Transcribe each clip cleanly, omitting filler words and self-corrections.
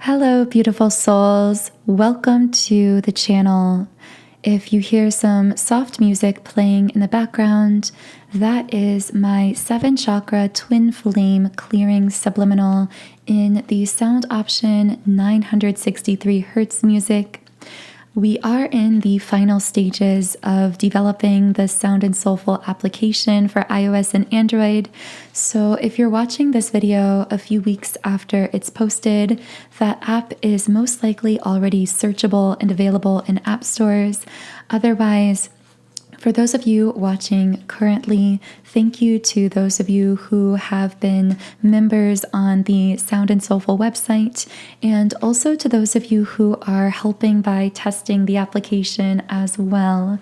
Hello, beautiful souls. Welcome to the channel. If you hear some soft music playing in the background, that is my 7-chakra twin flame clearing subliminal in the sound option 963 Hz music. We are in the final stages of developing the Sound and Soulful application for iOS and Android. So if you're watching this video a few weeks after it's posted, that app is most likely already searchable and available in app stores. Otherwise, for those of you watching currently, thank you to those of you who have been members on the Sound and Soulful website, and also to those of you who are helping by testing the application as well.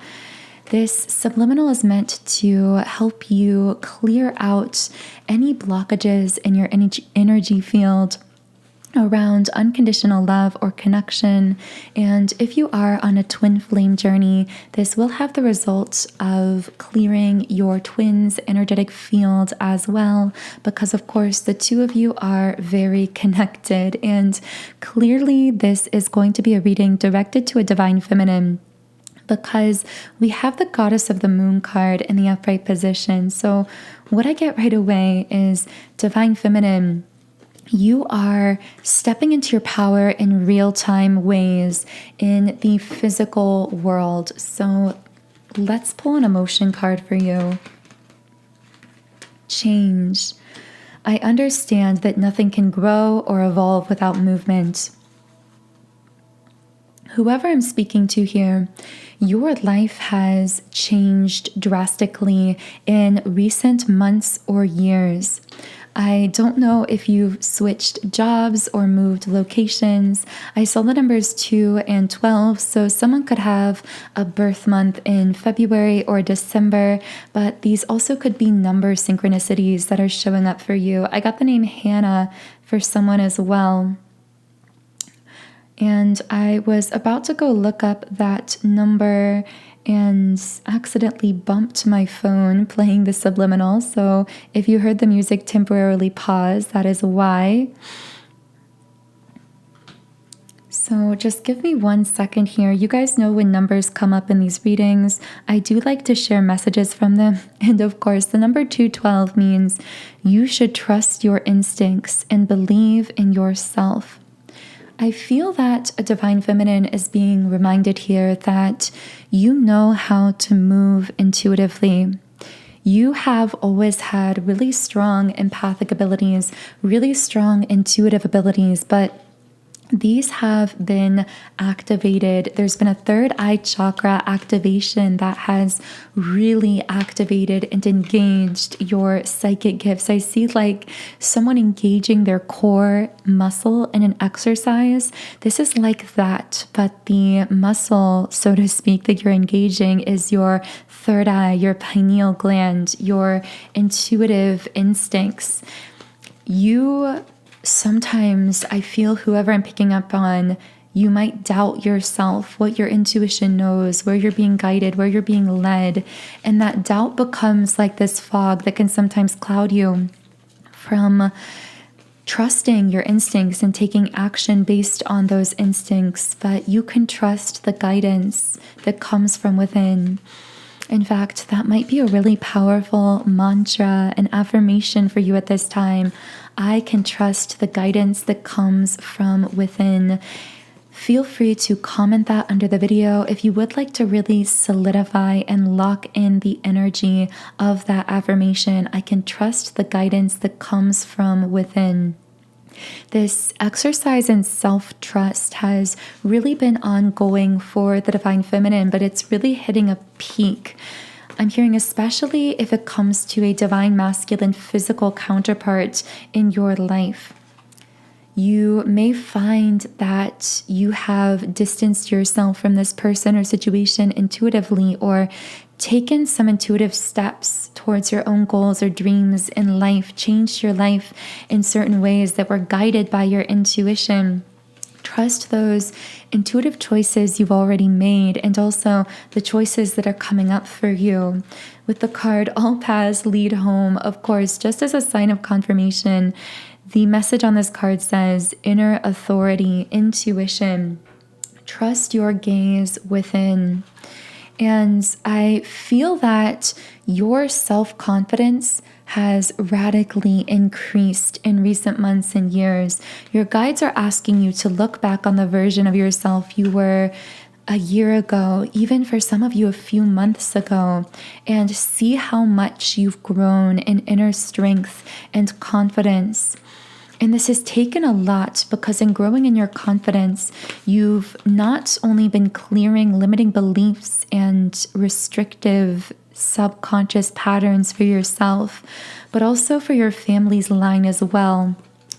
This subliminal is meant to help you clear out any blockages in your energy field around unconditional love or connection. And if you are on a twin flame journey, this will have the results of clearing your twin's energetic field as well, because of course the two of you are very connected, and clearly this is going to be a reading directed to a divine feminine, because we have the goddess of the moon card in the upright position. So what I get right away is divine feminine. You are stepping into your power in real-time ways in the physical world. So let's pull an emotion card for you. Change. I understand that nothing can grow or evolve without movement. Whoever I'm speaking to here, your life has changed drastically in recent months or years. I don't know if you've switched jobs or moved locations. I saw the numbers 2 and 12, so someone could have a birth month in February or December, but these also could be number synchronicities that are showing up for you. I got the name Hannah for someone as well. And I was about to go look up that number and accidentally bumped my phone playing the subliminal. So if you heard the music temporarily pause, that is why. So just give me 1 second here. You guys know when numbers come up in these readings, I do like to share messages from them. And of course, the number 212 means you should trust your instincts and believe in yourself. I feel that a divine feminine is being reminded here that you know how to move intuitively. You have always had really strong empathic abilities, really strong intuitive abilities, but these have been activated. There's been a third eye chakra activation that has really activated and engaged your psychic gifts. I see like someone engaging their core muscle in an exercise. This is like that, but the muscle, so to speak, that you're engaging is your third eye, your pineal gland, your intuitive instincts. Sometimes I feel whoever I'm picking up on, you might doubt yourself, what your intuition knows, where you're being guided, where you're being led. And that doubt becomes like this fog that can sometimes cloud you from trusting your instincts and taking action based on those instincts. But you can trust the guidance that comes from within. In fact, that might be a really powerful mantra, an affirmation for you at this time. I can trust the guidance that comes from within. Feel free to comment that under the video if you would like to really solidify and lock in the energy of that affirmation. I can trust the guidance that comes from within. This exercise in self-trust has really been ongoing for the divine feminine, but it's really hitting a peak. I'm hearing especially if it comes to a divine masculine physical counterpart in your life. You may find that you have distanced yourself from this person or situation intuitively, or taken some intuitive steps towards your own goals or dreams in life, changed your life in certain ways that were guided by your intuition. Trust those intuitive choices you've already made, and also the choices that are coming up for you. With the card, all paths lead home, of course, just as a sign of confirmation, The message on this card says inner authority, intuition, trust your gaze within. And I feel that your self-confidence has radically increased in recent months and years. Your guides are asking you to look back on the version of yourself you were a year ago, even for some of you a few months ago, and see how much you've grown in inner strength and confidence. And this has taken a lot, because in growing in your confidence, you've not only been clearing limiting beliefs and restrictive subconscious patterns for yourself, but also for your family's line as well.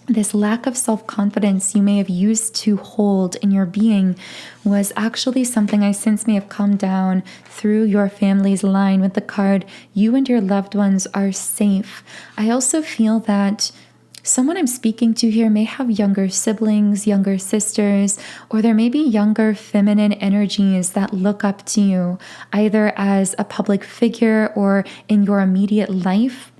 This lack of self-confidence you may have used to hold in your being was actually something I sense may have come down through your family's line with the card, you and your loved ones are safe. I also feel that someone I'm speaking to here may have younger siblings, younger sisters, or there may be younger feminine energies that look up to you, either as a public figure or in your immediate life.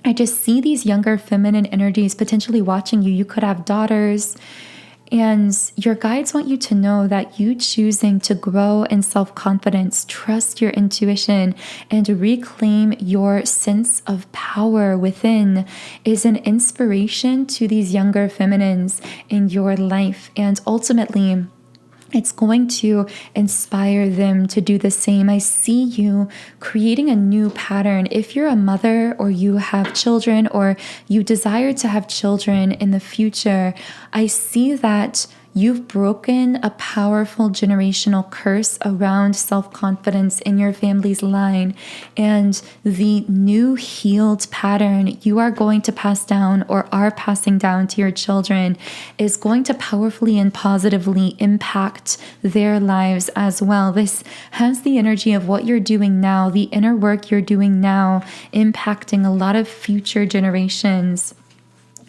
I just see these younger feminine energies potentially watching you. You could have daughters, and your guides want you to know that you choosing to grow in self-confidence, trust your intuition, and reclaim your sense of power within is an inspiration to these younger feminines in your life. And ultimately, it's going to inspire them to do the same. I see you creating a new pattern. If you're a mother or you have children or you desire to have children in the future, I see that you've broken a powerful generational curse around self-confidence in your family's line. And the new healed pattern you are going to pass down or are passing down to your children is going to powerfully and positively impact their lives as well. This has the energy of what you're doing now, the inner work you're doing now, impacting a lot of future generations.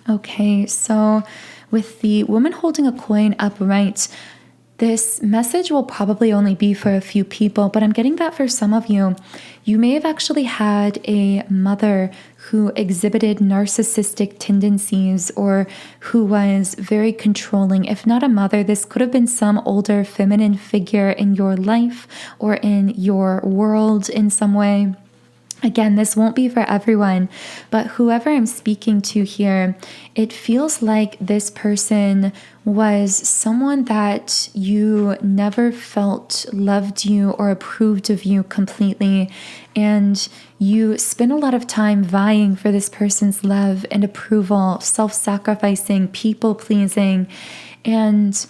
Okay, so with the woman holding a coin upright, this message will probably only be for a few people, but I'm getting that for some of you. You may have actually had a mother who exhibited narcissistic tendencies or who was very controlling. If not a mother, this could have been some older feminine figure in your life or in your world in some way. Again, this won't be for everyone, but whoever I'm speaking to here, it feels like this person was someone that you never felt loved you or approved of you completely. And you spend a lot of time vying for this person's love and approval, self-sacrificing, people-pleasing, and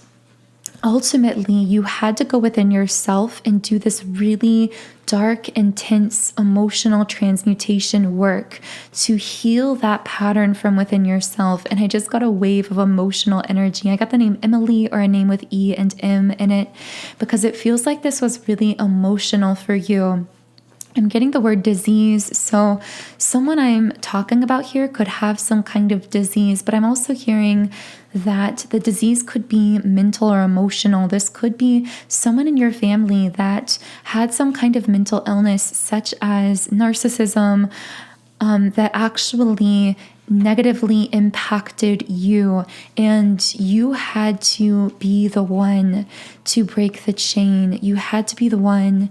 ultimately, you had to go within yourself and do this really dark, intense, emotional transmutation work to heal that pattern from within yourself. And I just got a wave of emotional energy. I got the name Emily, or a name with E and M in it, because it feels like this was really emotional for you. I'm getting the word disease. So someone I'm talking about here could have some kind of disease, but I'm also hearing that the disease could be mental or emotional. This could be someone in your family that had some kind of mental illness, such as narcissism, that actually negatively impacted you, and you had to be the one to break the chain. You had to be the one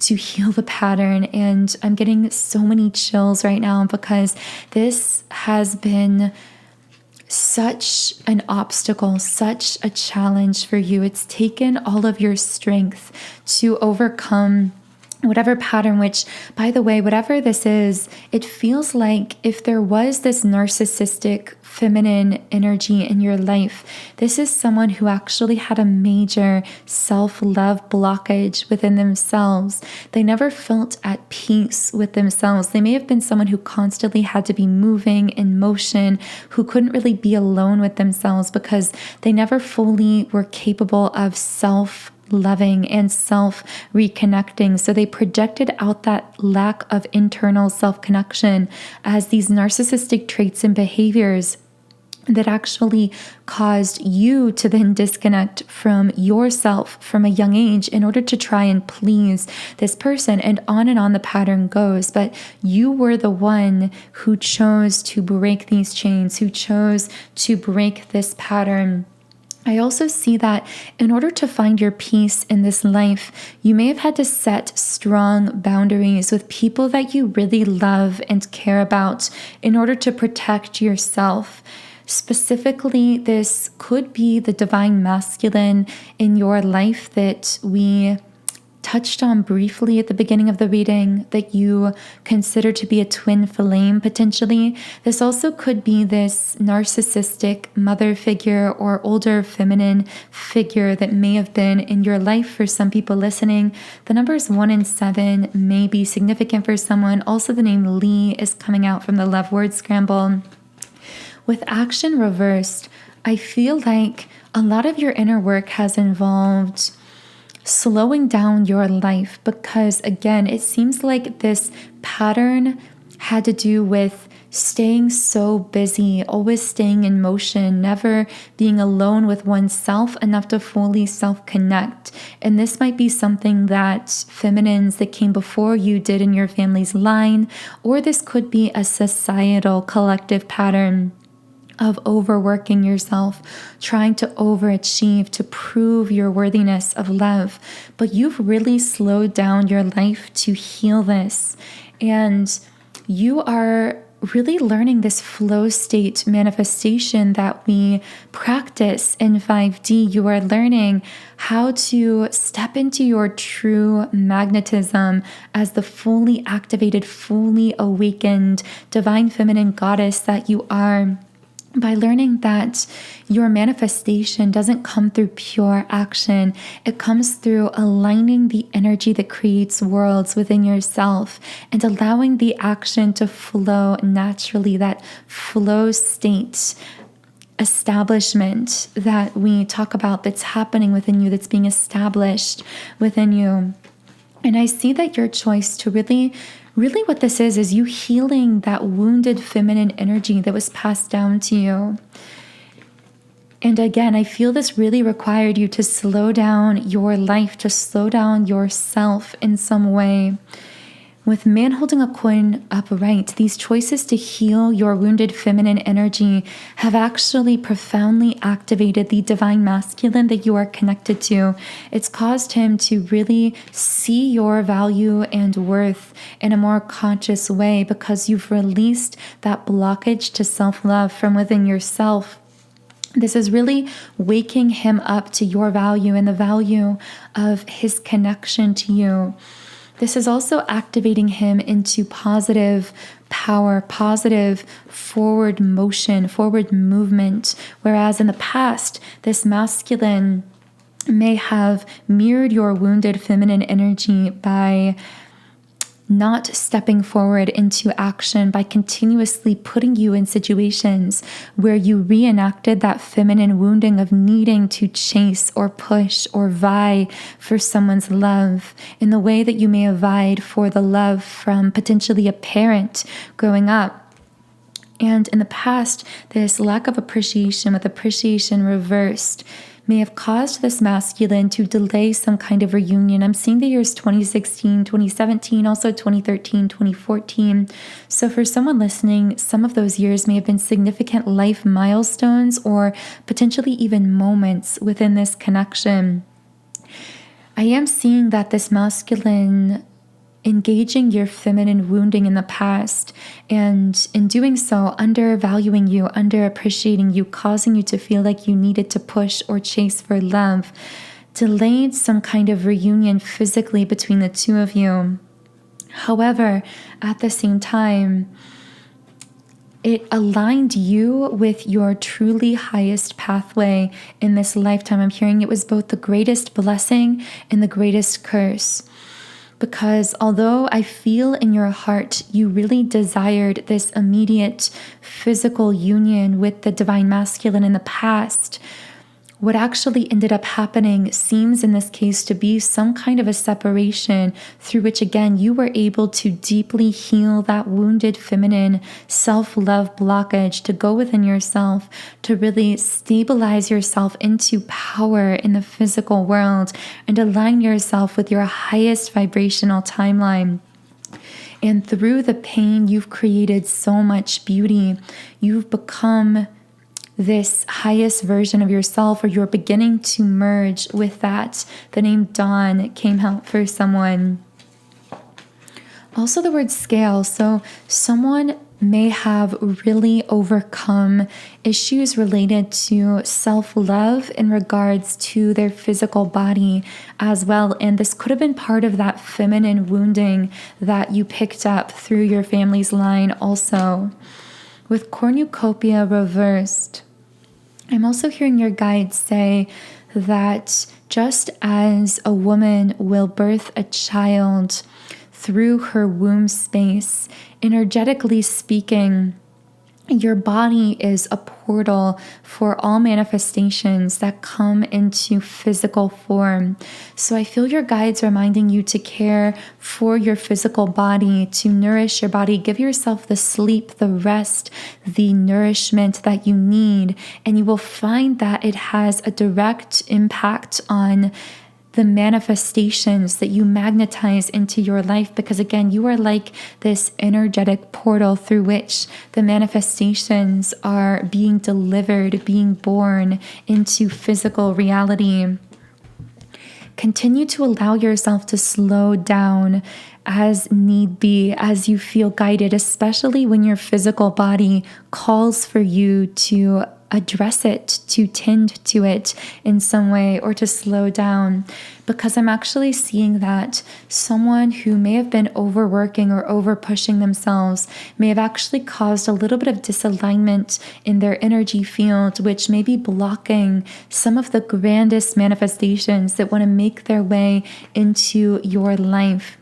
to heal the pattern. And I'm getting so many chills right now because this has been such an obstacle, such a challenge for you. It's taken all of your strength to overcome whatever pattern, which, by the way, whatever this is, it feels like if there was this narcissistic feminine energy in your life, this is someone who actually had a major self-love blockage within themselves. They never felt at peace with themselves. They may have been someone who constantly had to be moving in motion, who couldn't really be alone with themselves because they never fully were capable of self-loving and self-reconnecting. So they projected out that lack of internal self-connection as these narcissistic traits and behaviors that actually caused you to then disconnect from yourself from a young age in order to try and please this person. And on the pattern goes. But you were the one who chose to break these chains, who chose to break this pattern. I also see that in order to find your peace in this life, you may have had to set strong boundaries with people that you really love and care about in order to protect yourself. Specifically, this could be the divine masculine in your life that we touched on briefly at the beginning of the reading, that you consider to be a twin flame potentially. This also could be this narcissistic mother figure or older feminine figure that may have been in your life for some people listening. The numbers 1 and 7 may be significant for someone. Also, the name Lee is coming out from the love word scramble. With action reversed, I feel like a lot of your inner work has involved slowing down your life because, again, it seems like this pattern had to do with staying so busy, always staying in motion, never being alone with oneself enough to fully self-connect. And this might be something that feminines that came before you did in your family's line, or this could be a societal collective pattern of overworking yourself, trying to overachieve to prove your worthiness of love. But you've really slowed down your life to heal this. And you are really learning this flow state manifestation that we practice in 5D. You are learning how to step into your true magnetism as the fully activated, fully awakened, divine feminine goddess that you are, by learning that your manifestation doesn't come through pure action. It comes through aligning the energy that creates worlds within yourself and allowing the action to flow naturally, that flow state establishment that we talk about that's happening within you, that's being established within you. And I see that your choice to really what this is you healing that wounded feminine energy that was passed down to you. And again, I feel this really required you to slow down your life, to slow down yourself in some way. With man holding a coin upright, these choices to heal your wounded feminine energy have actually profoundly activated the divine masculine that you are connected to. It's caused him to really see your value and worth in a more conscious way because you've released that blockage to self-love from within yourself. This is really waking him up to your value and the value of his connection to you. This is also activating him into positive power, positive forward motion, forward movement. Whereas in the past, this masculine may have mirrored your wounded feminine energy by not stepping forward into action, by continuously putting you in situations where you reenacted that feminine wounding of needing to chase or push or vie for someone's love in the way that you may have vied for the love from potentially a parent growing up. And in the past, this lack of appreciation with appreciation reversed may have caused this masculine to delay some kind of reunion. I'm seeing the years 2016, 2017, also 2013, 2014. So for someone listening, some of those years may have been significant life milestones or potentially even moments within this connection. I am seeing that this masculine engaging your feminine wounding in the past, and in doing so, undervaluing you, underappreciating you, causing you to feel like you needed to push or chase for love, delayed some kind of reunion physically between the two of you. However, at the same time, it aligned you with your truly highest pathway in this lifetime. I'm hearing it was both the greatest blessing and the greatest curse. Because although I feel in your heart you really desired this immediate physical union with the divine masculine in the past, what actually ended up happening seems in this case to be some kind of a separation through which, again, you were able to deeply heal that wounded feminine self-love blockage, to go within yourself, to really stabilize yourself into power in the physical world and align yourself with your highest vibrational timeline. And through the pain, you've created so much beauty. You've become this highest version of yourself, or you're beginning to merge with that. The name Dawn came out for someone. Also the word scale. So someone may have really overcome issues related to self-love in regards to their physical body as well. And this could have been part of that feminine wounding that you picked up through your family's line also. With cornucopia reversed, I'm also hearing your guides say that just as a woman will birth a child through her womb space, energetically speaking, your body is a portal for all manifestations that come into physical form. So I feel your guides reminding you to care for your physical body, to nourish your body, give yourself the sleep, the rest, the nourishment that you need. And you will find that it has a direct impact on the manifestations that you magnetize into your life, because again, you are like this energetic portal through which the manifestations are being delivered, being born into physical reality. Continue to allow yourself to slow down as need be, as you feel guided, especially when your physical body calls for you to address it, to tend to it in some way, or to slow down. Because I'm actually seeing that someone who may have been overworking or over pushing themselves may have actually caused a little bit of disalignment in their energy field, which may be blocking some of the grandest manifestations that want to make their way into your life.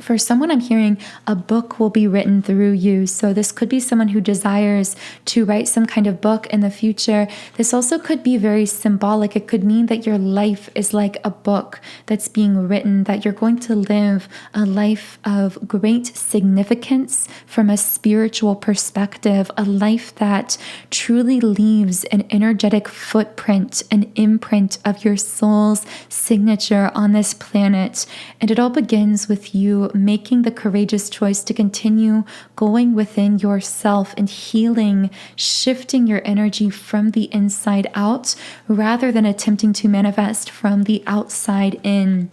For someone, I'm hearing a book will be written through you. So this could be someone who desires to write some kind of book in the future. This also could be very symbolic. It could mean that your life is like a book that's being written, that you're going to live a life of great significance from a spiritual perspective, a life that truly leaves an energetic footprint, an imprint of your soul's signature on this planet. And it all begins with you making the courageous choice to continue going within yourself and healing, shifting your energy from the inside out rather than attempting to manifest from the outside in.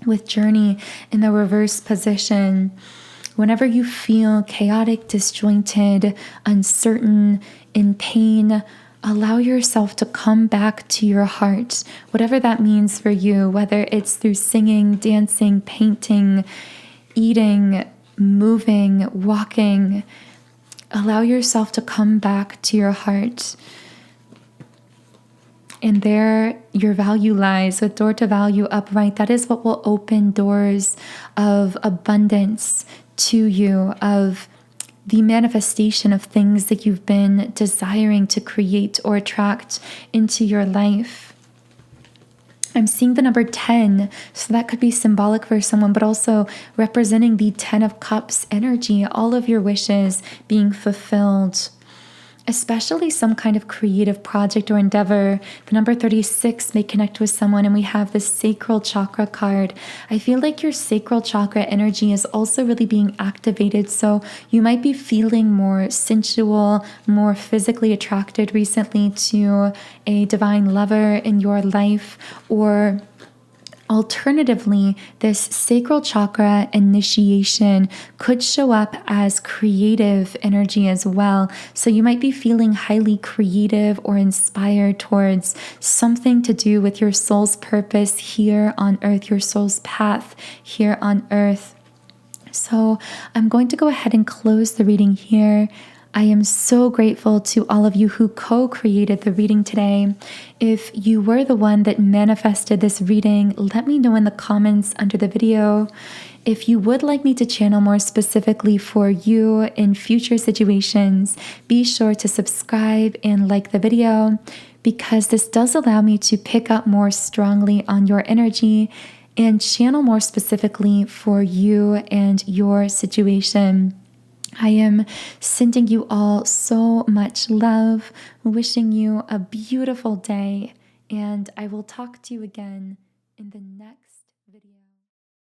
With Journey in the reverse position, whenever you feel chaotic, disjointed, uncertain, in pain, allow yourself to come back to your heart, whatever that means for you, whether it's through singing, dancing, painting, eating, moving, walking. Allow yourself to come back to your heart. And there your value lies, with door to value upright. That is what will open doors of abundance to you, of the manifestation of things that you've been desiring to create or attract into your life. I'm seeing the number 10, so that could be symbolic for someone, but also representing the 10 of Cups energy, all of your wishes being fulfilled, especially some kind of creative project or endeavor. The number 36 may connect with someone, and we have the sacral chakra card. I feel like your sacral chakra energy is also really being activated, so you might be feeling more sensual, more physically attracted recently to a divine lover in your life, or alternatively, this sacral chakra initiation could show up as creative energy as well. So you might be feeling highly creative or inspired towards something to do with your soul's purpose here on earth, your soul's path here on earth. So I'm going to go ahead and close the reading here. I am so grateful to all of you who co-created the reading today. If you were the one that manifested this reading, let me know in the comments under the video. If you would like me to channel more specifically for you in future situations, be sure to subscribe and like the video. because this does allow me to pick up more strongly on your energy and channel more specifically for you and your situation. I am sending you all so much love, wishing you a beautiful day, and I will talk to you again in the next